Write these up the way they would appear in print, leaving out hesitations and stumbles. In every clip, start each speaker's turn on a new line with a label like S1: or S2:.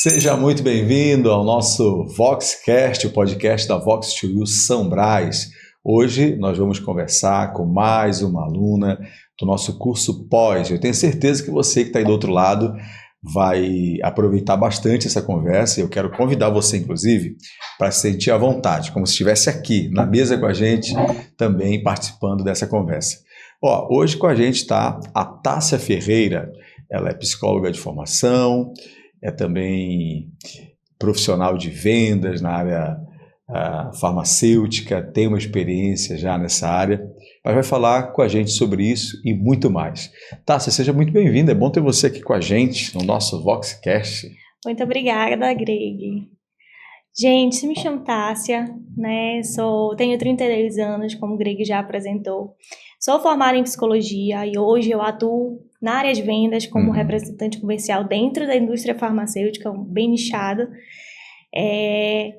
S1: Seja muito bem-vindo ao nosso VoxCast, o podcast da Vox2U São Brás. Hoje nós vamos conversar com mais uma aluna do nosso curso pós. Eu tenho certeza que você que está aí do outro lado vai aproveitar bastante essa conversa. Eu quero convidar você, inclusive, para se sentir à vontade, como se estivesse aqui na mesa com a gente, também participando dessa conversa. Hoje com a gente está a Tássia Ferreira. Ela é psicóloga de formação, é também profissional de vendas na área farmacêutica, tem uma experiência já nessa área, mas vai falar com a gente sobre isso e muito mais. Tássia, seja muito bem-vinda, é bom ter você aqui com a gente no nosso VoxCast.
S2: Muito obrigada, Greg. Gente, me chamo Tássia, né? Tenho 32 anos, como o Greg já apresentou. Sou formada em psicologia e hoje eu atuo na área de vendas como representante comercial dentro da indústria farmacêutica, bem nichado. E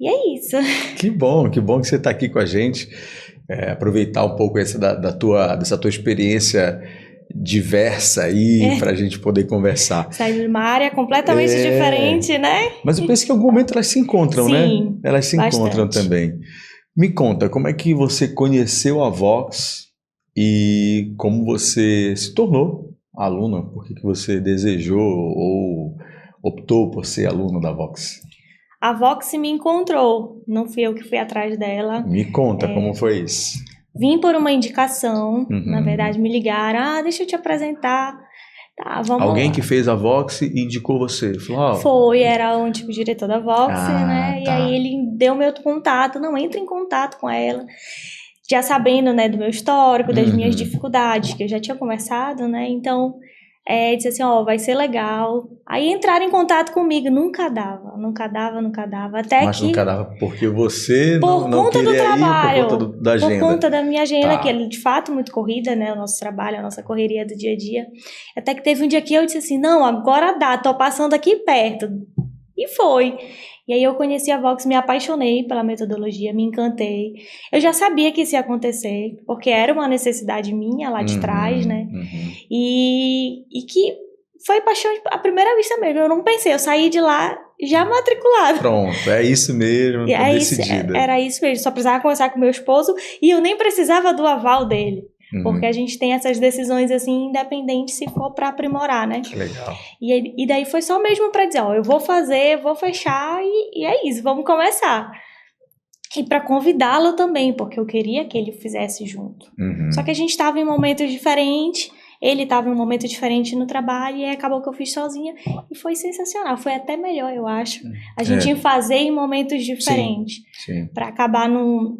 S2: é isso.
S1: Que bom que você está aqui com a gente. Aproveitar um pouco dessa tua experiência diversa aí para a gente poder conversar.
S2: Sair de uma área completamente diferente, né?
S1: Mas eu penso que em algum momento elas se encontram,
S2: Sim,
S1: né? Elas se encontram também. Me conta, como é que você conheceu a Vox e como você se tornou aluna? Por que você desejou ou optou por ser aluna da Vox?
S2: A Vox me encontrou, não fui eu que fui atrás dela.
S1: Me conta como foi isso.
S2: Vim por uma indicação, na verdade me ligaram, deixa eu te apresentar. Tá, vamos
S1: Alguém
S2: lá.
S1: Que fez a Vox e indicou você? Falou,
S2: Foi, era o antigo diretor da Vox, né?
S1: Tá.
S2: E aí ele deu meu contato, não, entra em contato com ela. Já sabendo, né, do meu histórico, das minhas dificuldades, que eu já tinha conversado, né? Então, disse assim, vai ser legal. Aí entraram em contato comigo, nunca dava. Até
S1: Mas
S2: que...
S1: nunca dava porque você
S2: por
S1: não
S2: conta
S1: queria
S2: do trabalho,
S1: ir por conta da agenda.
S2: Por conta da minha agenda,
S1: Tá.
S2: que é de fato muito corrida, né? O nosso trabalho, a nossa correria do dia a dia. Até que teve um dia que eu disse assim, não, agora dá, tô passando aqui perto. E foi. E aí eu conheci a Vox, me apaixonei pela metodologia, me encantei. Eu já sabia que isso ia acontecer, porque era uma necessidade minha lá de trás, né? E que foi paixão à primeira vista mesmo. Eu não pensei, eu saí de lá já matriculada.
S1: Pronto, é isso mesmo, tô decidida.
S2: Era isso mesmo, só precisava conversar com meu esposo e eu nem precisava do aval dele. Porque a gente tem essas decisões assim, independente se for para aprimorar, né?
S1: Que legal.
S2: E daí foi só mesmo para dizer, eu vou fazer, vou fechar e é isso, vamos começar. E para convidá-lo também, porque eu queria que ele fizesse junto. Só que a gente estava em momentos diferentes, ele estava em um momento diferente no trabalho e acabou que eu fiz sozinha e foi sensacional, foi até melhor, eu acho. A gente fazer em momentos diferentes, para acabar não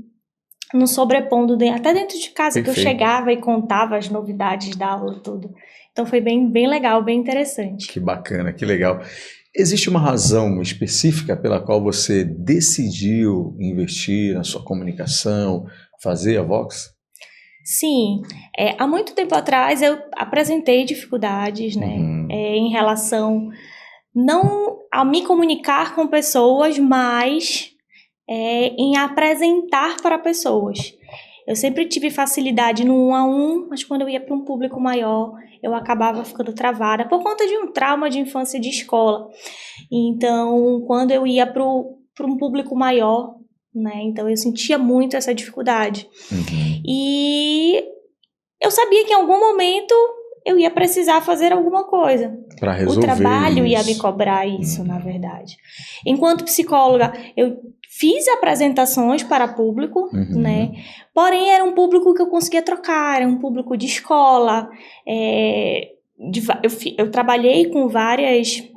S2: sobrepondo, até dentro de casa. Perfeito. Que eu chegava e contava as novidades da aula, tudo. Então foi bem legal, bem interessante.
S1: Que bacana, que legal. Existe uma razão específica pela qual você decidiu investir na sua comunicação, fazer a Vox?
S2: Sim, há muito tempo atrás eu apresentei dificuldades, né, em relação não a me comunicar com pessoas, mas em apresentar para pessoas. Eu sempre tive facilidade no 1-a-1, mas quando eu ia para um público maior, eu acabava ficando travada por conta de um trauma de infância de escola. Então, quando eu ia para um público maior, né, então eu sentia muito essa dificuldade. E eu sabia que em algum momento eu ia precisar fazer alguma coisa.
S1: Para resolver.
S2: O trabalho ia me cobrar isso, na verdade. Enquanto psicóloga, eu fiz apresentações para público, né? Porém, era um público que eu conseguia trocar, era um público de escola. Eu trabalhei com várias...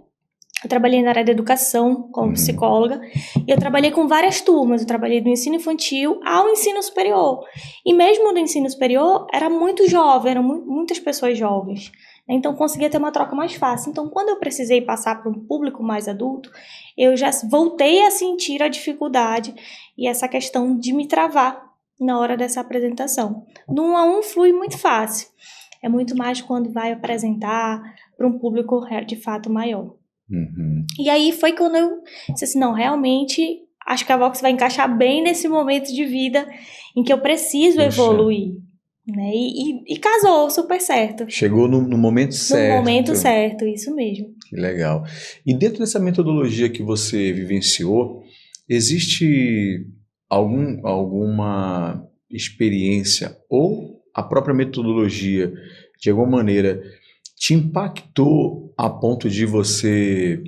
S2: Eu trabalhei na área da educação como psicóloga e eu trabalhei com várias turmas. Eu trabalhei do ensino infantil ao ensino superior. E mesmo do ensino superior, era muito jovem, eram muitas pessoas jovens. Então, conseguia ter uma troca mais fácil. Então, quando eu precisei passar para um público mais adulto, eu já voltei a sentir a dificuldade e essa questão de me travar na hora dessa apresentação. No 1-a-1 flui muito fácil. É muito mais quando vai apresentar para um público de fato maior. E aí foi quando eu disse assim, não, realmente acho que a Vox vai encaixar bem nesse momento de vida em que eu preciso evoluir. né? E casou super certo.
S1: Chegou no momento certo.
S2: No momento certo, isso mesmo.
S1: Que legal. E dentro dessa metodologia que você vivenciou, existe alguma experiência ou a própria metodologia, de alguma maneira, te impactou a ponto de você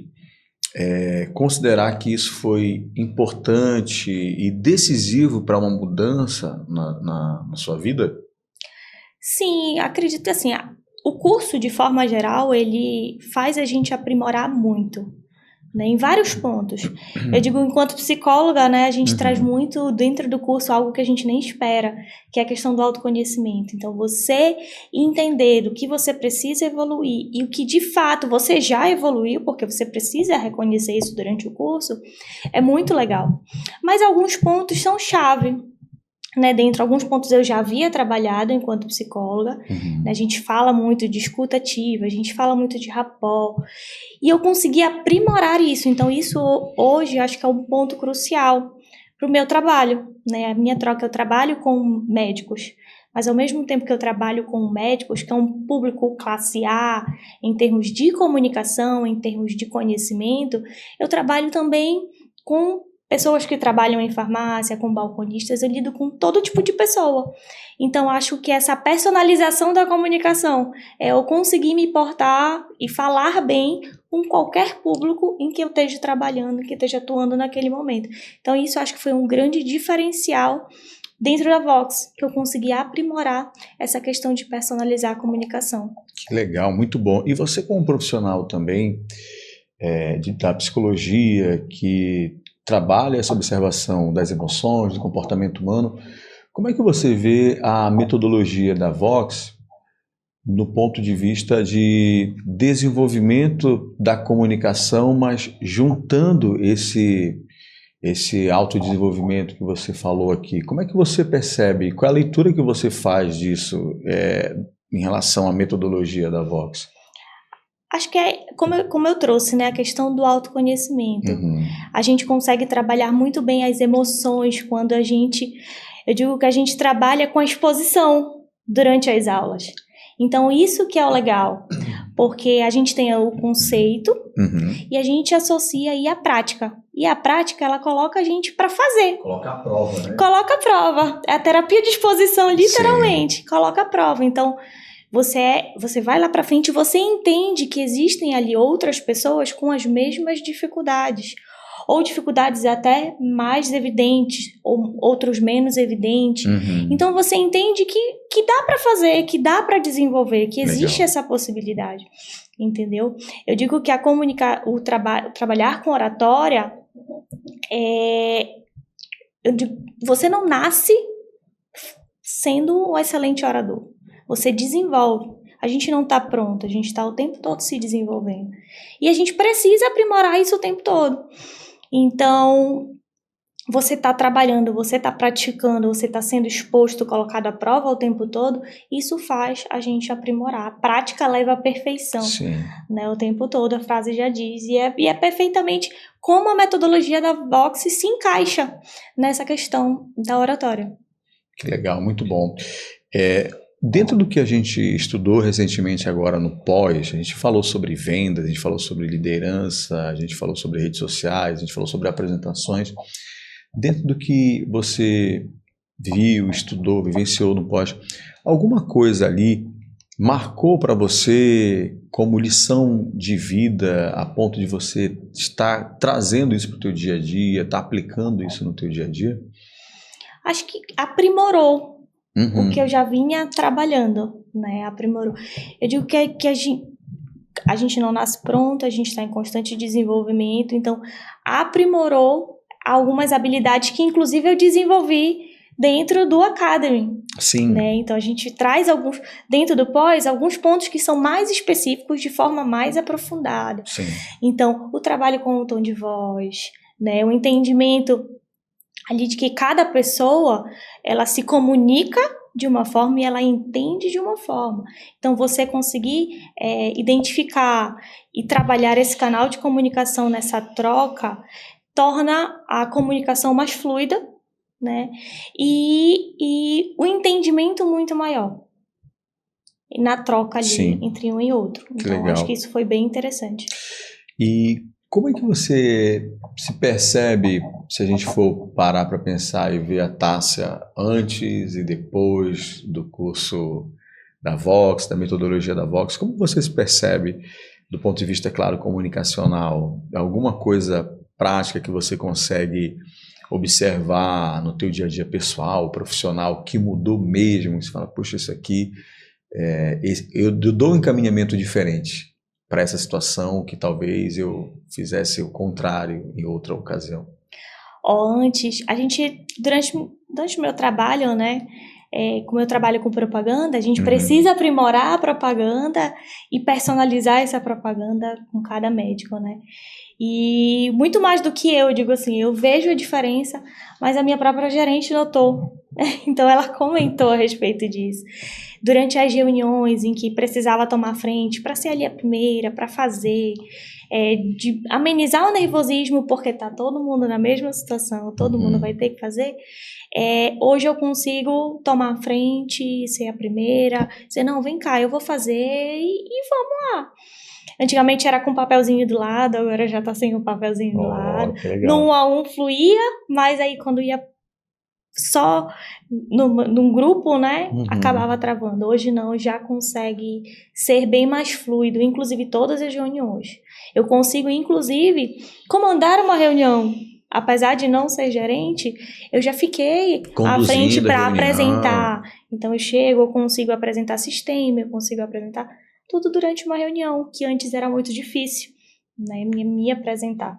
S1: considerar que isso foi importante e decisivo para uma mudança na sua vida?
S2: Sim, acredito que assim, o curso, de forma geral, ele faz a gente aprimorar muito, né, em vários pontos. Eu digo, enquanto psicóloga, né, a gente traz muito dentro do curso algo que a gente nem espera, que é a questão do autoconhecimento. Então, você entender do que você precisa evoluir e o que de fato você já evoluiu, porque você precisa reconhecer isso durante o curso, é muito legal. Mas alguns pontos são chave. Né, dentro, alguns pontos eu já havia trabalhado enquanto psicóloga, né, a gente fala muito de escuta ativa, a gente fala muito de rapport, e eu consegui aprimorar isso. Então isso hoje acho que é um ponto crucial para o meu trabalho, né, a minha troca. Eu trabalho com médicos, mas ao mesmo tempo que eu trabalho com médicos, que é um público classe A, em termos de comunicação, em termos de conhecimento, eu trabalho também com pessoas que trabalham em farmácia, com balconistas. Eu lido com todo tipo de pessoa. Então, acho que essa personalização da comunicação é eu conseguir me portar e falar bem com qualquer público em que eu esteja trabalhando, que esteja atuando naquele momento. Então, isso acho que foi um grande diferencial dentro da Vox, que eu consegui aprimorar essa questão de personalizar a comunicação.
S1: Que legal, muito bom. E você, como profissional também da psicologia, que trabalha essa observação das emoções, do comportamento humano, como é que você vê a metodologia da Vox no ponto de vista de desenvolvimento da comunicação, mas juntando esse autodesenvolvimento que você falou aqui? Como é que você percebe, qual é a leitura que você faz disso em relação à metodologia da Vox?
S2: Acho que é, como eu trouxe, né, a questão do autoconhecimento. A gente consegue trabalhar muito bem as emoções quando eu digo que a gente trabalha com a exposição durante as aulas. Então, isso que é o legal, porque a gente tem o conceito e a gente associa aí a prática. E a prática, ela coloca a gente para fazer.
S1: Coloca a prova, né?
S2: Coloca a prova. É a terapia de exposição, literalmente. Sim. Coloca a prova. Então, você vai lá para frente e você entende que existem ali outras pessoas com as mesmas dificuldades, ou dificuldades até mais evidentes, ou outros menos evidentes. Então você entende que dá para fazer, que dá para desenvolver, que existe essa possibilidade, entendeu? Eu digo que trabalhar com oratória você não nasce sendo um excelente orador. Você desenvolve. A gente não está pronto, a gente está o tempo todo se desenvolvendo. E a gente precisa aprimorar isso o tempo todo. Então, você está trabalhando, você está praticando, você está sendo exposto, colocado à prova o tempo todo, isso faz a gente aprimorar. A prática leva à perfeição, né, o tempo todo, a frase já diz. E é perfeitamente como a metodologia da Vox se encaixa nessa questão da oratória.
S1: Que legal, muito bom. Dentro do que a gente estudou recentemente agora no pós, a gente falou sobre vendas, a gente falou sobre liderança, a gente falou sobre redes sociais, a gente falou sobre apresentações. Dentro do que você viu, estudou, vivenciou no pós, alguma coisa ali marcou para você como lição de vida a ponto de você estar trazendo isso para o teu dia a dia, estar aplicando isso no teu dia a dia?
S2: Acho que aprimorou o que eu já vinha trabalhando, né? Aprimorou. Eu digo que a gente não nasce pronto, a gente está em constante desenvolvimento, então aprimorou algumas habilidades que inclusive eu desenvolvi dentro do Academy.
S1: Sim.
S2: Né? Então a gente traz dentro do pós, alguns pontos que são mais específicos de forma mais aprofundada.
S1: Sim.
S2: Então, o trabalho com o tom de voz, né? O entendimento ali de que cada pessoa, ela se comunica de uma forma e ela entende de uma forma. Então, você conseguir identificar e trabalhar esse canal de comunicação nessa troca torna a comunicação mais fluida, né? E o entendimento muito maior na troca ali
S1: Sim.
S2: entre um e outro.
S1: Que
S2: Então,
S1: legal.
S2: acho que isso foi bem interessante.
S1: E como é que você se percebe, se a gente for parar para pensar e ver a Tássia antes e depois do curso da Vox, da metodologia da Vox, como você se percebe do ponto de vista, claro, comunicacional? Alguma coisa prática que você consegue observar no teu dia a dia pessoal, profissional, que mudou mesmo? Você fala, puxa, isso aqui, eu dou um encaminhamento diferente para essa situação que talvez eu fizesse o contrário em outra ocasião.
S2: Antes, a gente, durante o meu trabalho, né, como eu trabalho com propaganda, a gente precisa aprimorar a propaganda e personalizar essa propaganda com cada médico, né? E muito mais do que eu digo assim, eu vejo a diferença, mas a minha própria gerente notou. Então ela comentou a respeito disso. Durante as reuniões em que precisava tomar frente para ser ali a primeira, para fazer, de amenizar o nervosismo, porque tá todo mundo na mesma situação, todo mundo vai ter que fazer. Hoje eu consigo tomar a frente, ser a primeira, dizer, não, vem cá, eu vou fazer e vamos lá. Antigamente era com um papelzinho do lado, agora já tá sem o papelzinho do lado. No 1 a 1 fluía, mas aí quando ia só num grupo, né, acabava travando. Hoje não, já consegue ser bem mais fluido, inclusive todas as reuniões. Eu consigo, inclusive, comandar uma reunião. Apesar de não ser gerente, eu já fiquei à frente para apresentar. Então eu chego, eu consigo apresentar sistema, eu consigo apresentar tudo durante uma reunião, que antes era muito difícil, né, me apresentar.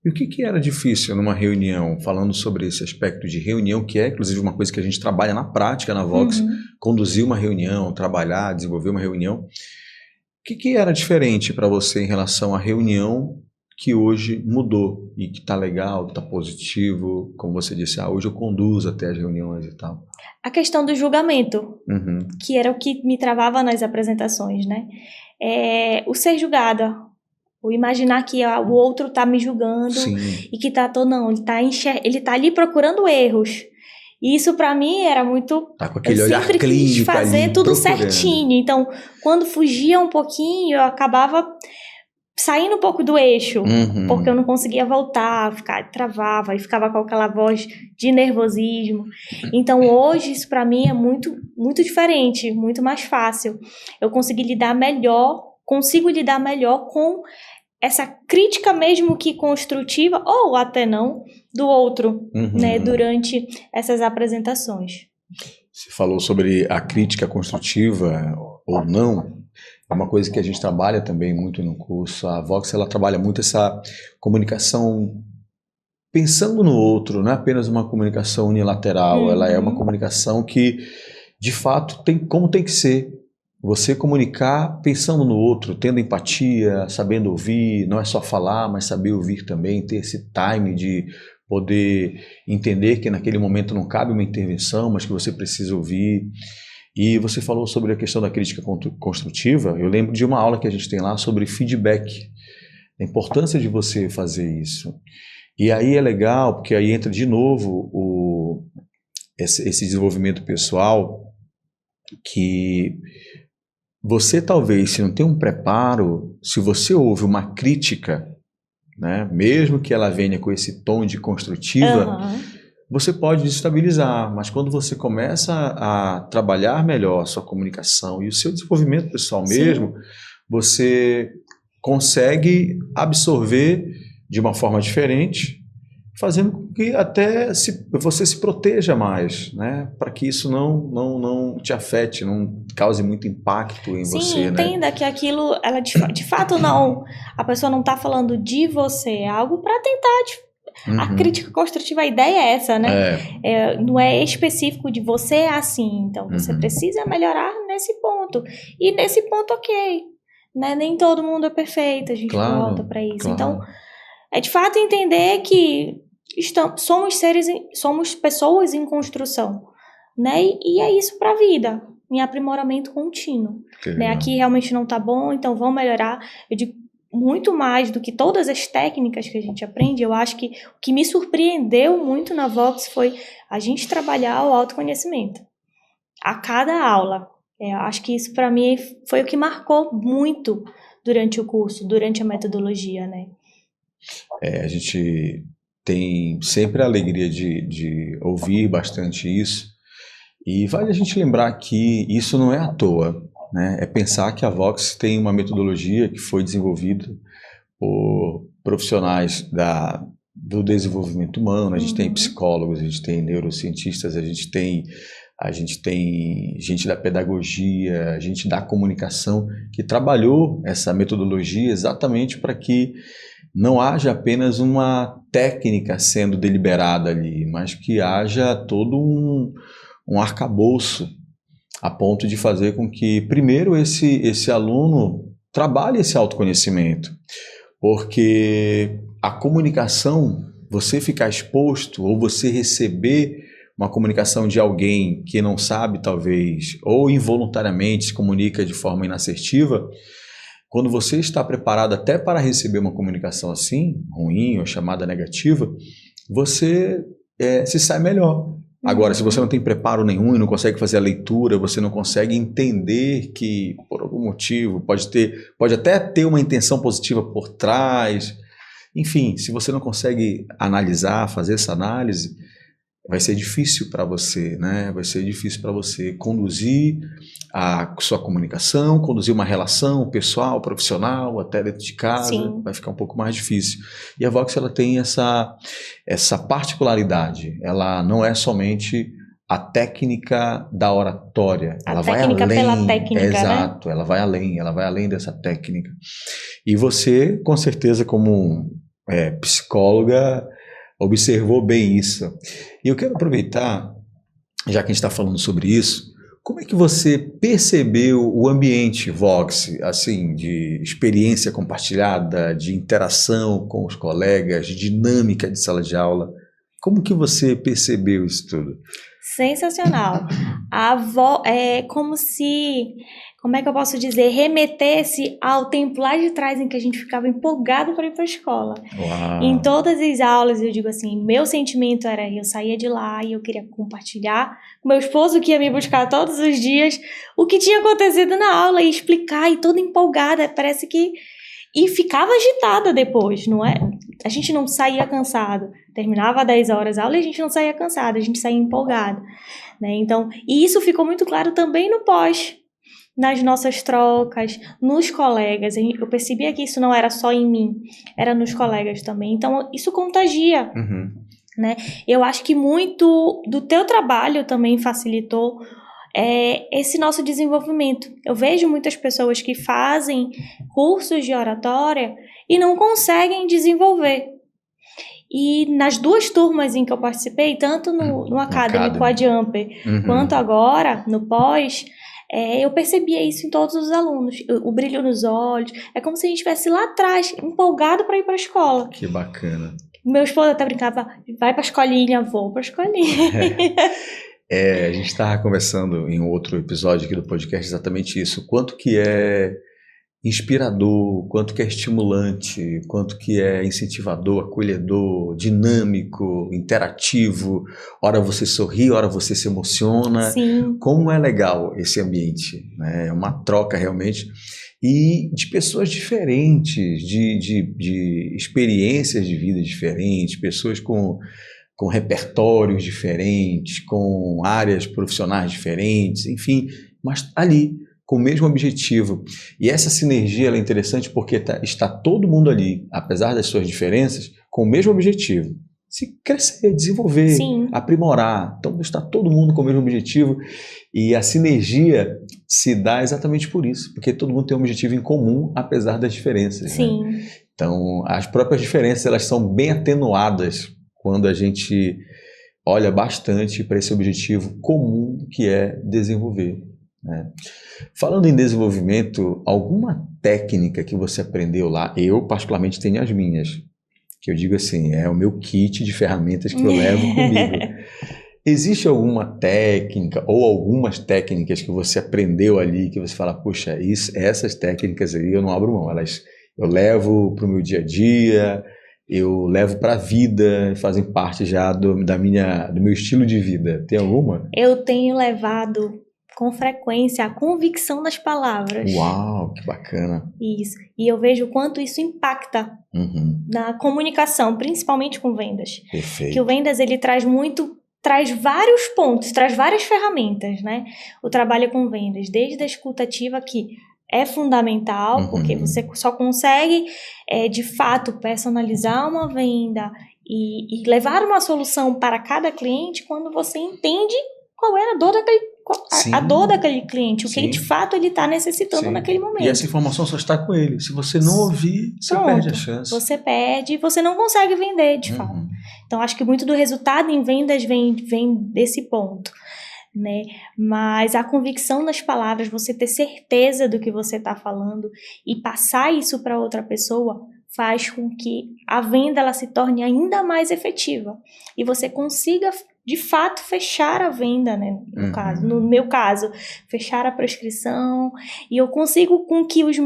S1: E o que era difícil numa reunião, falando sobre esse aspecto de reunião, que é inclusive uma coisa que a gente trabalha na prática na Vox, conduzir uma reunião, trabalhar, desenvolver uma reunião. O que era diferente para você em relação à reunião que hoje mudou e que está legal, está positivo, como você disse, hoje eu conduzo até as reuniões e tal?
S2: A questão do julgamento, que era o que me travava nas apresentações, né? O ser julgada, o imaginar que o outro está me julgando. Sim. E que não, ele tá ali procurando erros. E isso para mim era muito...
S1: Tá com aquele olhar clínico ali,
S2: quis fazer tudo certinho. Então, quando fugia um pouquinho, eu acabava saindo um pouco do eixo, porque eu não conseguia voltar, travava e ficava com aquela voz de nervosismo. Então hoje isso para mim é muito, muito diferente, muito mais fácil. Eu consigo lidar melhor com essa crítica mesmo que construtiva, ou até não, do outro, né, durante essas apresentações.
S1: Você falou sobre a crítica construtiva ou não. É uma coisa que a gente trabalha também muito no curso. A Vox, ela trabalha muito essa comunicação pensando no outro, não é apenas uma comunicação unilateral, ela é uma comunicação que, de fato, como tem que ser. Você comunicar pensando no outro, tendo empatia, sabendo ouvir, não é só falar, mas saber ouvir também, ter esse time de poder entender que naquele momento não cabe uma intervenção, mas que você precisa ouvir. E você falou sobre a questão da crítica construtiva. Eu lembro de uma aula que a gente tem lá sobre feedback, a importância de você fazer isso. E aí é legal, porque aí entra de novo esse desenvolvimento pessoal, que você talvez, se não tem um preparo, se você ouve uma crítica, né, mesmo que ela venha com esse tom de construtiva, você pode desestabilizar, mas quando você começa a trabalhar melhor a sua comunicação e o seu desenvolvimento pessoal mesmo, você consegue absorver de uma forma diferente, fazendo com que até você se proteja mais, né? Para que isso não te afete, não cause muito impacto em você.
S2: Sim, entenda, né? Que aquilo, ela de fato não, a pessoa não está falando de você, é algo para tentar... A crítica construtiva, a ideia é essa, né? Não é específico de você é assim, então você precisa melhorar nesse ponto. E nesse ponto, ok. Né? Nem todo mundo é perfeito, a gente volta para isso. Claro. Então, é de fato entender que somos pessoas em construção, né? E é isso para a vida, em aprimoramento contínuo. Né? Aqui realmente não tá bom, então vamos melhorar. Eu digo, muito mais do que todas as técnicas que a gente aprende, eu acho que o que me surpreendeu muito na Vox foi a gente trabalhar o autoconhecimento a cada aula. Eu acho que isso, para mim, foi o que marcou muito durante o curso, durante a metodologia, né?
S1: A gente tem sempre a alegria de ouvir bastante isso, e vale a gente lembrar que isso não é à toa, né? É pensar que a Vox tem uma metodologia que foi desenvolvida por profissionais do desenvolvimento humano. A gente tem psicólogos, a gente tem neurocientistas, a gente tem gente da pedagogia, gente da comunicação que trabalhou essa metodologia exatamente para que não haja apenas uma técnica sendo deliberada ali, mas que haja todo um arcabouço a ponto de fazer com que, primeiro, esse aluno trabalhe esse autoconhecimento, porque a comunicação, você ficar exposto ou você receber uma comunicação de alguém que não sabe, talvez, ou involuntariamente se comunica de forma inassertiva, quando você está preparado até para receber uma comunicação assim, ruim ou chamada negativa, você se sai melhor. Agora, se você não tem preparo nenhum e não consegue fazer a leitura, você não consegue entender que, por algum motivo, pode até ter uma intenção positiva por trás. Enfim, se você não consegue analisar, fazer essa análise, vai ser difícil para você, né? Vai ser difícil para você conduzir a sua comunicação, conduzir uma relação pessoal, profissional, até dentro de casa. Sim. Vai ficar um pouco mais difícil. E a Vox, ela tem essa particularidade. Ela não é somente a técnica da oratória. Ela vai além. Pela técnica, exato, né? Ela vai além dessa técnica. E você, com certeza, como psicóloga, observou bem isso. E eu quero aproveitar, já que a gente está falando sobre isso, como é que você percebeu o ambiente Vox, assim, de experiência compartilhada, de interação com os colegas, de dinâmica de sala de aula? Como que você percebeu isso tudo?
S2: Sensacional. É como se, como é que eu posso dizer, remetesse ao tempo lá de trás em que a gente ficava empolgado para ir para a escola.
S1: Uau.
S2: Em todas as aulas, eu digo assim, meu sentimento era, eu saía de lá e eu queria compartilhar com meu esposo, que ia me buscar todos os dias, o que tinha acontecido na aula e explicar, e toda empolgada, parece que... E ficava agitada depois, não é? A gente não saía cansado. Terminava 10 horas a aula e a gente não saía cansado, a gente saía empolgado, né? Então, e isso ficou muito claro também no pós, nas nossas trocas, nos colegas. Eu percebia que isso não era só em mim, era nos colegas também. Então, isso contagia, né? Eu acho que muito do teu trabalho também facilitou esse nosso desenvolvimento. Eu vejo muitas pessoas que fazem cursos de oratória e não conseguem desenvolver. E nas 2 turmas em que eu participei, tanto no Academy com a Jumper, quanto agora, no pós, eu percebia isso em todos os alunos. O brilho nos olhos. É como se a gente estivesse lá atrás, empolgado para ir para a escola.
S1: Que bacana.
S2: Meu esposo até brincava, vai para a escolinha, vou para a escolinha.
S1: A gente estava conversando em outro episódio aqui do podcast exatamente isso. Quanto que é inspirador, quanto que é estimulante, quanto que é incentivador, acolhedor, dinâmico, interativo. Ora você sorri, ora você se emociona.
S2: Sim.
S1: Como é legal esse ambiente, né? É uma troca realmente. E de pessoas diferentes, de experiências de vida diferentes, pessoas com repertórios diferentes, com áreas profissionais diferentes, enfim, mas ali, com o mesmo objetivo. E essa sinergia ela é interessante porque está todo mundo ali, apesar das suas diferenças, com o mesmo objetivo. Se crescer, desenvolver,
S2: Sim.
S1: aprimorar. Então está todo mundo com o mesmo objetivo e a sinergia se dá exatamente por isso, porque todo mundo tem um objetivo em comum, apesar das diferenças.
S2: Sim.
S1: Né? Então, as próprias diferenças elas são bem atenuadas quando a gente olha bastante para esse objetivo comum que é desenvolver. Né? Falando em desenvolvimento, alguma técnica que você aprendeu lá, eu particularmente tenho as minhas, que eu digo assim, é o meu kit de ferramentas que eu levo comigo. Existe alguma técnica ou algumas técnicas que você aprendeu ali, que você fala, puxa, essas técnicas aí eu não abro mão, elas eu levo para o meu dia a dia, eu levo para a vida, fazem parte já do meu estilo de vida. Tem alguma?
S2: Eu tenho levado com frequência a convicção nas palavras.
S1: Uau, que bacana.
S2: Isso. E eu vejo o quanto isso impacta na comunicação, principalmente com vendas.
S1: Perfeito.
S2: Que o vendas, ele traz vários pontos, traz várias ferramentas, né? O trabalho com vendas, desde a escuta ativa, que é fundamental, porque você só consegue, de fato, personalizar uma venda e levar uma solução para cada cliente quando você entende qual era a dor daquele cliente, o que de fato ele está necessitando naquele momento.
S1: E essa informação só está com ele. Se você não ouvir, você perde a chance.
S2: Você perde e você não consegue vender, de fato. Então, acho que muito do resultado em vendas vem desse ponto, né? Mas a convicção nas palavras, você ter certeza do que você está falando e passar isso para outra pessoa, faz com que a venda ela se torne ainda mais efetiva e você consiga de fato fechar a venda, né? No meu caso, fechar a prescrição, e eu consigo com que os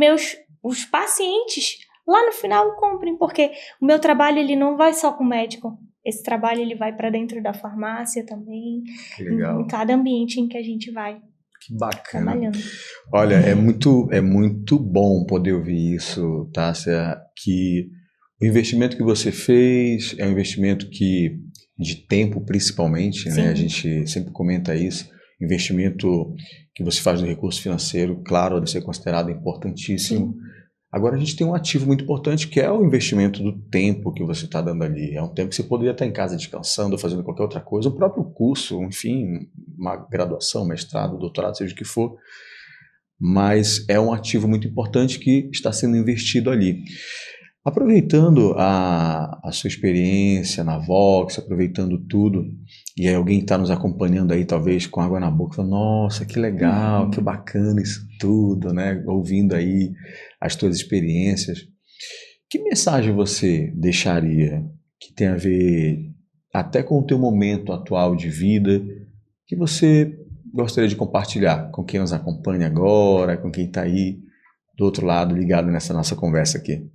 S2: pacientes lá no final comprem, porque o meu trabalho ele não vai só com o médico, esse trabalho ele vai para dentro da farmácia também,
S1: que legal.
S2: Em cada ambiente em que a gente vai.
S1: Que bacana.
S2: Trabalhando.
S1: Olha, é muito bom poder ouvir isso, Tássia, que o investimento que você fez é um investimento de tempo principalmente, né? A gente sempre comenta isso, investimento que você faz no recurso financeiro, claro, deve ser considerado importantíssimo. Sim. Agora a gente tem um ativo muito importante que é o investimento do tempo que você está dando ali. É um tempo que você poderia estar em casa descansando, fazendo qualquer outra coisa, o próprio curso, enfim, uma graduação, mestrado, doutorado, seja o que for. Mas é um ativo muito importante que está sendo investido ali. Aproveitando a sua experiência na Vox, aproveitando tudo, e aí alguém está nos acompanhando aí, talvez com água na boca, falando, nossa, que legal, que bacana isso tudo, né? Ouvindo aí as tuas experiências. Que mensagem você deixaria que tem a ver até com o teu momento atual de vida, que você gostaria de compartilhar com quem nos acompanha agora, com quem está aí do outro lado ligado nessa nossa conversa aqui?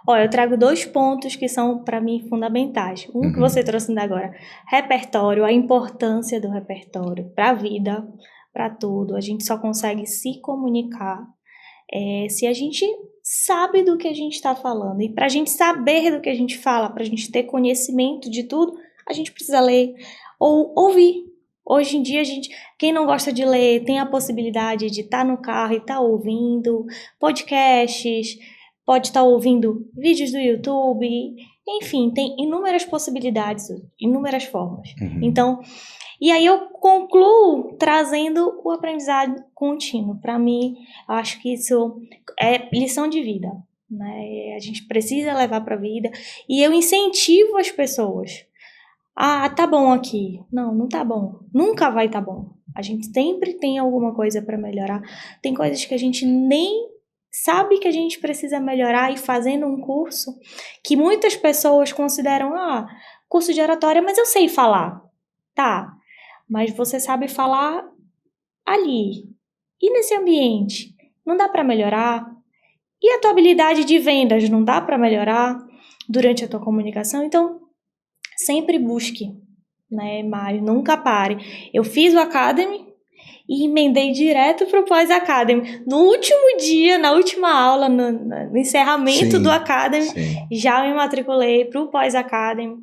S2: Olha, eu trago 2 pontos que são, para mim, fundamentais. Um que você trouxe ainda agora, repertório, a importância do repertório para a vida, para tudo. A gente só consegue se comunicar se a gente sabe do que a gente está falando. E para a gente saber do que a gente fala, para a gente ter conhecimento de tudo, a gente precisa ler ou ouvir. Hoje em dia, quem não gosta de ler tem a possibilidade de estar no carro e estar ouvindo podcasts, pode estar ouvindo vídeos do YouTube, enfim, tem inúmeras possibilidades, inúmeras formas. Então, e aí eu concluo trazendo o aprendizado contínuo. Para mim, eu acho que isso é lição de vida, né? A gente precisa levar para a vida e eu incentivo as pessoas. Ah, tá bom aqui. Não, não tá bom. Nunca vai tá bom. A gente sempre tem alguma coisa para melhorar. Tem coisas que a gente nem sabe que a gente precisa melhorar, e fazendo um curso que muitas pessoas consideram, curso de oratória, mas eu sei falar. Tá, mas você sabe falar ali. E nesse ambiente? Não dá para melhorar? E a tua habilidade de vendas não dá para melhorar durante a tua comunicação? Então, sempre busque, né, Mário? Nunca pare. Eu fiz o Academy e emendei direto para o Pós-Academy. No último dia, na última aula, no encerramento do Academy, já me matriculei para o Pós-Academy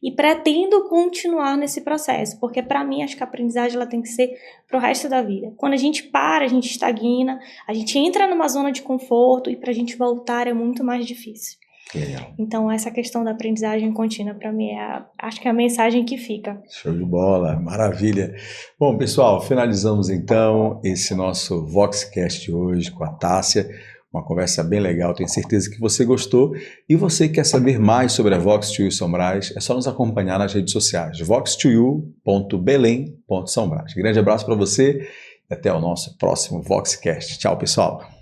S2: e pretendo continuar nesse processo, porque para mim acho que a aprendizagem ela tem que ser para o resto da vida. Quando a gente para, a gente estagna, a gente entra numa zona de conforto e para a gente voltar é muito mais difícil.
S1: Legal.
S2: Então, essa questão da aprendizagem contínua, para mim, acho que é a mensagem que fica.
S1: Show de bola, maravilha. Bom, pessoal, finalizamos então esse nosso Voxcast de hoje com a Tássia. Uma conversa bem legal, tenho certeza que você gostou. E você quer saber mais sobre a Vox2U São Brás, é só nos acompanhar nas redes sociais, vox2u.belém.sãobras. Grande abraço para você e até o nosso próximo Voxcast. Tchau, pessoal.